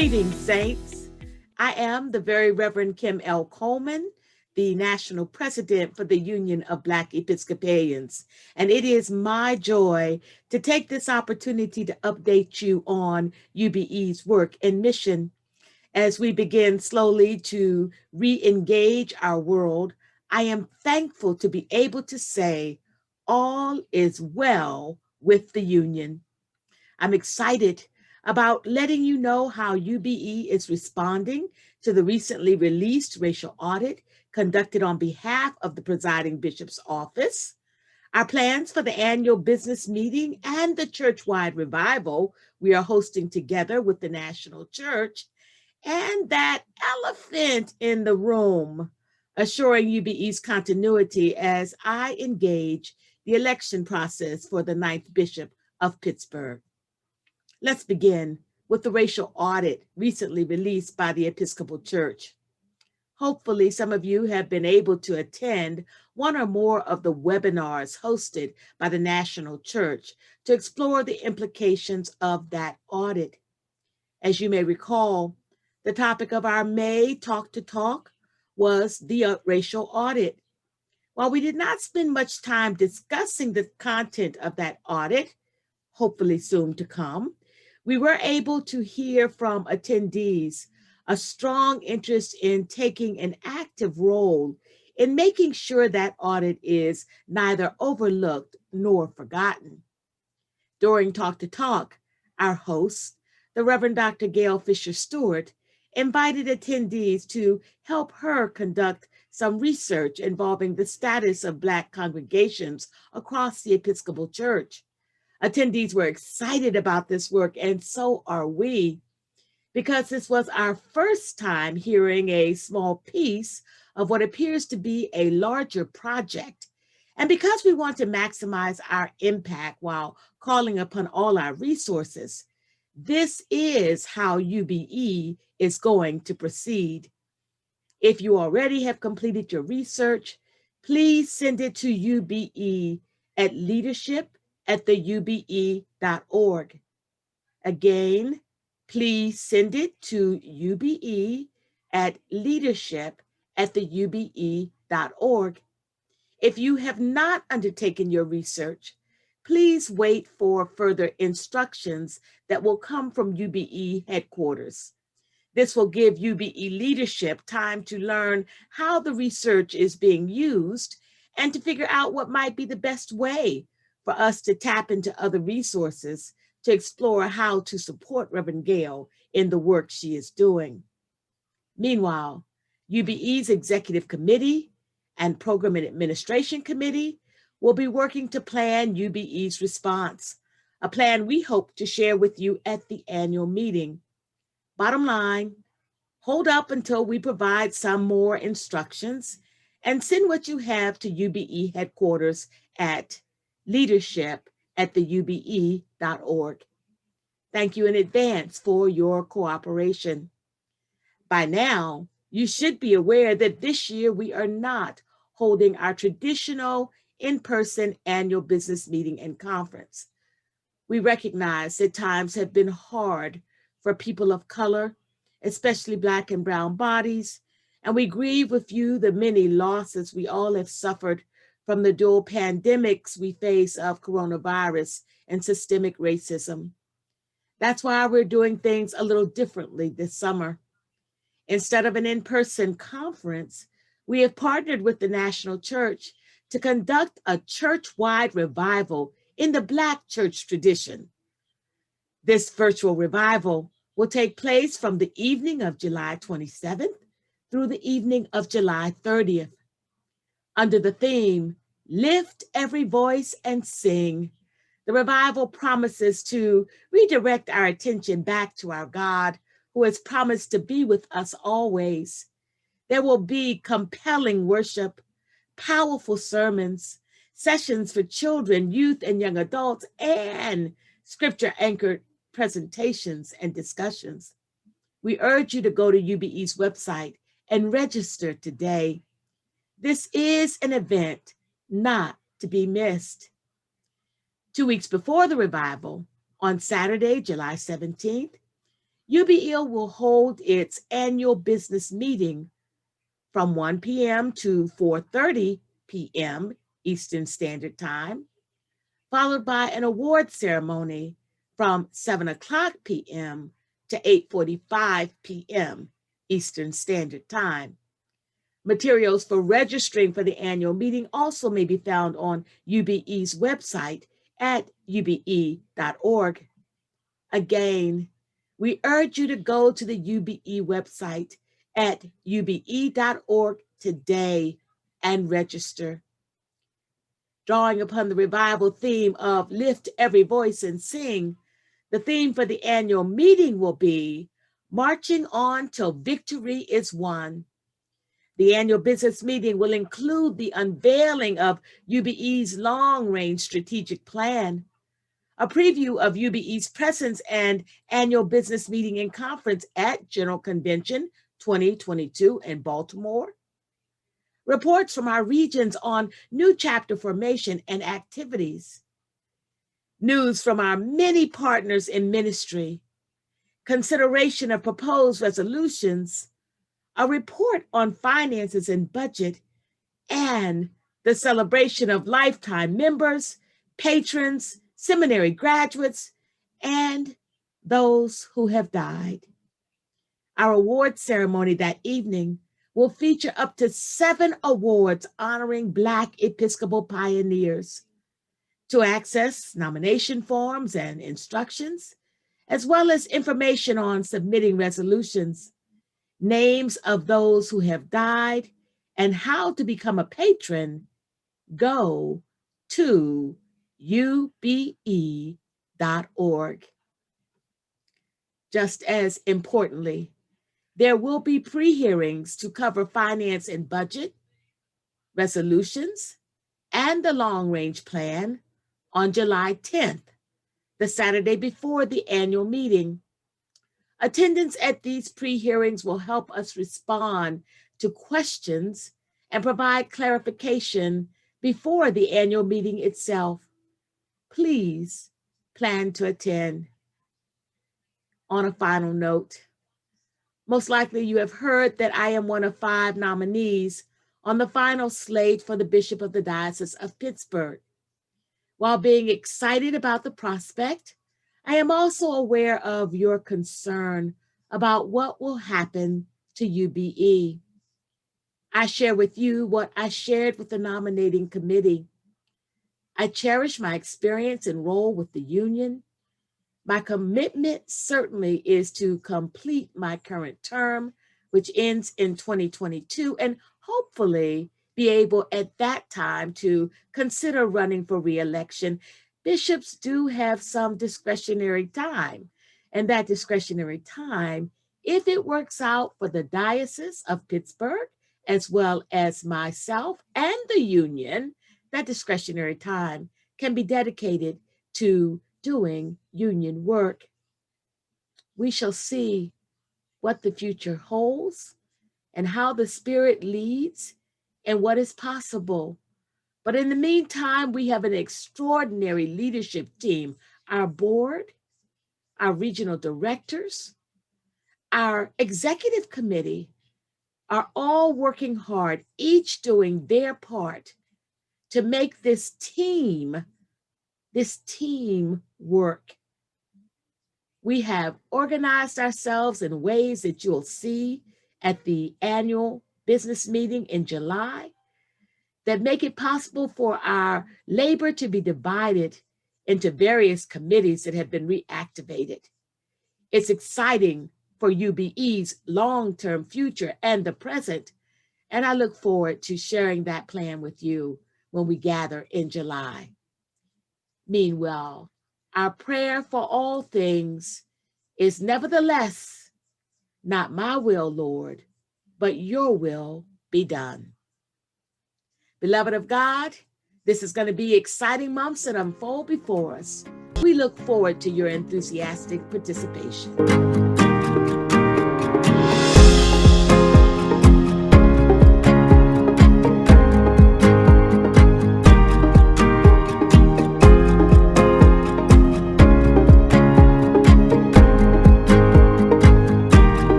Greetings, saints. I am the very Reverend Kim L. Coleman, the National President for the Union of Black Episcopalians, and it is my joy to take this opportunity to update you on UBE's work and mission. As we begin slowly to re-engage our world, I am thankful to be able to say all is well with the Union. I'm excited about letting you know how UBE is responding to the recently released racial audit conducted on behalf of the presiding bishop's office, our plans for the annual business meeting and the church-wide revival we are hosting together with the National Church, and that elephant in the room, assuring UBE's continuity as I engage the election process for the 9th Bishop of Pittsburgh. Let's begin with the racial audit recently released by the Episcopal Church. Hopefully, some of you have been able to attend one or more of the webinars hosted by the National Church to explore the implications of that audit. As you may recall, the topic of our May Talk to Talk was the racial audit. While we did not spend much time discussing the content of that audit, hopefully soon to come, we were able to hear from attendees a strong interest in taking an active role in making sure that audit is neither overlooked nor forgotten. During Talk to Talk, our host, the Reverend Dr. Gail Fisher-Stewart, invited attendees to help her conduct some research involving the status of Black congregations across the Episcopal Church. Attendees were excited about this work, and so are we, because this was our first time hearing a small piece of what appears to be a larger project. And because we want to maximize our impact while calling upon all our resources, this is how UBE is going to proceed. If you already have completed your research, please send it to UBE at leadership@theube.org. Again, please send it to UBE at leadership@theube.org. If you have not undertaken your research, please wait for further instructions that will come from UBE headquarters. This will give UBE leadership time to learn how the research is being used and to figure out what might be the best way for us to tap into other resources to explore how to support Reverend Gail in the work she is doing. Meanwhile, UBE's Executive Committee and Program and Administration Committee will be working to plan UBE's response, a plan we hope to share with you at the annual meeting. Bottom line, hold up until we provide some more instructions and send what you have to UBE headquarters at leadership@theube.org. Thank you in advance for your cooperation. By now, you should be aware that this year we are not holding our traditional in-person annual business meeting and conference. We recognize that times have been hard for people of color, especially Black and brown bodies, and we grieve with you the many losses we all have suffered from the dual pandemics we face of coronavirus and systemic racism. That's why we're doing things a little differently this summer. Instead of an in-person conference, we have partnered with the National Church to conduct a church-wide revival in the Black church tradition. This virtual revival will take place from the evening of July 27th through the evening of July 30th. Under the theme, Lift Every Voice and Sing, the revival promises to redirect our attention back to our God, who has promised to be with us always. There will be compelling worship, powerful sermons, sessions for children, youth, and young adults, and scripture-anchored presentations and discussions. We urge you to go to UBE's website and register today. This is an event not to be missed. 2 weeks before the revival, on Saturday, July 17th, UBE will hold its annual business meeting from 1 p.m. to 4:30 p.m. Eastern Standard Time, followed by an award ceremony from 7 o'clock p.m. to 8:45 p.m. Eastern Standard Time. Materials for registering for the annual meeting also may be found on UBE's website at ube.org. Again, we urge you to go to the UBE website at ube.org today and register. Drawing upon the revival theme of Lift Every Voice and Sing, the theme for the annual meeting will be Marching On Till Victory is Won. The annual business meeting will include the unveiling of UBE's long-range strategic plan, a preview of UBE's presence and annual business meeting and conference at General Convention 2022 in Baltimore, reports from our regions on new chapter formation and activities, news from our many partners in ministry, consideration of proposed resolutions, a report on finances and budget, and the celebration of lifetime members, patrons, seminary graduates, and those who have died. Our award ceremony that evening will feature up to 7 awards honoring Black Episcopal pioneers. To access nomination forms and instructions, as well as information on submitting resolutions, names of those who have died, and how to become a patron, go to ube.org. Just as importantly, there will be pre-hearings to cover finance and budget, resolutions, and the long-range plan on July 10th, the Saturday before the annual meeting. Attendance at these pre-hearings will help us respond to questions and provide clarification before the annual meeting itself. Please plan to attend. On a final note, most likely you have heard that I am one of 5 nominees on the final slate for the Bishop of the Diocese of Pittsburgh. While being excited about the prospect, I am also aware of your concern about what will happen to UBE. I share with you what I shared with the nominating committee. I cherish my experience and role with the union. My commitment certainly is to complete my current term, which ends in 2022, and hopefully be able at that time to consider running for re-election. Bishops do have some discretionary time, and that discretionary time, if it works out for the Diocese of Pittsburgh, as well as myself and the union, that discretionary time can be dedicated to doing union work. We shall see what the future holds and how the Spirit leads and what is possible. But in the meantime, we have an extraordinary leadership team. Our board, our regional directors, our executive committee are all working hard, each doing their part to make this team work. We have organized ourselves in ways that you'll see at the annual business meeting in July that make it possible for our labor to be divided into various committees that have been reactivated. It's exciting for UBE's long-term future and the present, and I look forward to sharing that plan with you when we gather in July. Meanwhile, our prayer for all things is nevertheless, not my will, Lord, but your will be done. Beloved of God, this is going to be exciting months that unfold before us. We look forward to your enthusiastic participation.